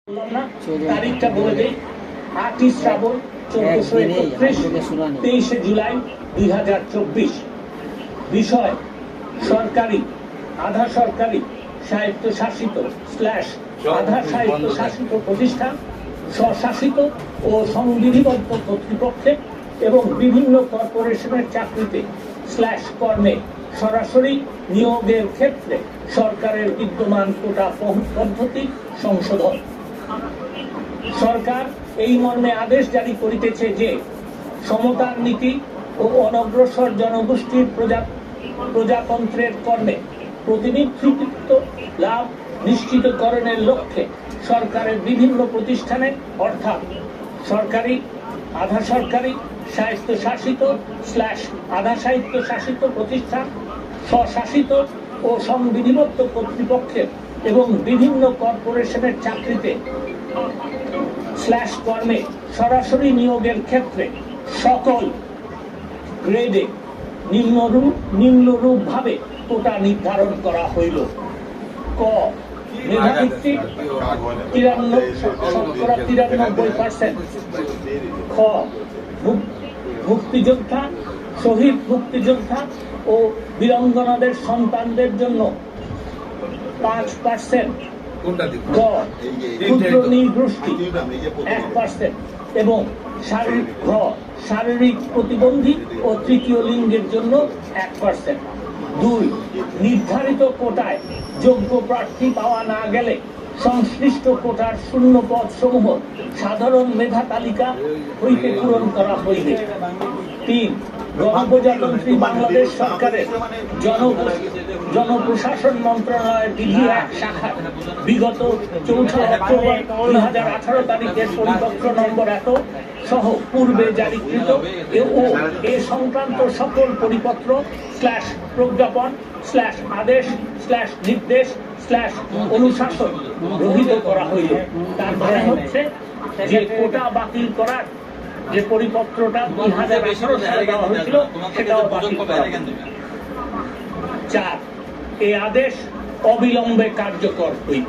তারিখটা বলে দেই 8ই শ্রাবণ 1431 23 জুলাই 2024। বিষয় সরকারি আধা সরকারি স্বায়ত্তশাসিত আধা স্বায়ত্তশাসিত প্রতিষ্ঠান স্বশাসিত ও সংবিধিবদ্ধ কর্তৃপক্ষে এবং বিভিন্ন কর্পোরেশনের চাকরিতে কর্মে সরাসরি নিয়োগের ক্ষেত্রে সরকারের বিদ্যমান কোটা পদ্ধতি সংশোধন। সরকার এই মর্মে আদেশ জারি করিতেছে যে সমতার নীতি ও অনগ্রসর জনগোষ্ঠীর প্রজাতন্ত্রের কর্মে প্রতিনিধিত্ব লাভ নিশ্চিতকরণের লক্ষ্যে সরকারের বিভিন্ন প্রতিষ্ঠানে অর্থাৎ সরকারি আধা সরকারি স্বায়ত্তশাসিত আধা স্বায়ত্তশাসিত প্রতিষ্ঠান স্বশাসিত ও সংবিধিবদ্ধ কর্তৃপক্ষের এবং বিভিন্ন কর্পোরেশনের চাকরিতে কর্মে সরাসরি নিয়োগের ক্ষেত্রে সকল গ্রেডে নিম্নরূপ ভাবে কোটা নির্ধারণ করা হইল। ক মেধাভিত্তিক 93%। খ মুক্তিযোদ্ধা শহীদ মুক্তিযোদ্ধা ও বীরাঙ্গনাদের সন্তানদের জন্য 5%। গ ক্ষুদ্র নৃগোষ্ঠী 1% এবং শারীরিক প্রতিবন্ধী ও তৃতীয় লিঙ্গের জন্য 1%। 2 নির্ধারিত কোটায় যোগ্য প্রার্থী পাওয়া না গেলে সংশ্লিষ্ট কোটার শূন্য পদ সমূহ সাধারণ মেধা তালিকা হইতে পূরণ করা হইবে। 3 গণপ্রজাতন্ত্রী বাংলাদেশ সরকারের জনপ্রশাসন মন্ত্রণালয়ের বিধি 1 শাখা বিগত 4 অক্টোবর 2018 তারিখের পরিপত্র নম্বর 1 সহ পূর্বে জারিকৃত ও এ সংক্রান্ত সকল পরিপত্র প্রজ্ঞাপন আদেশ নির্দেশ অনুশাসন রহিত করা হইল। তার মানে হচ্ছে যে কোটা বাতিল করার যে পরিপত্রটা 2018 সালে দেওয়া হয়েছিল সেটাও বাতিল করা। 4 এই আদেশ অবিলম্বে কার্যকর হইল।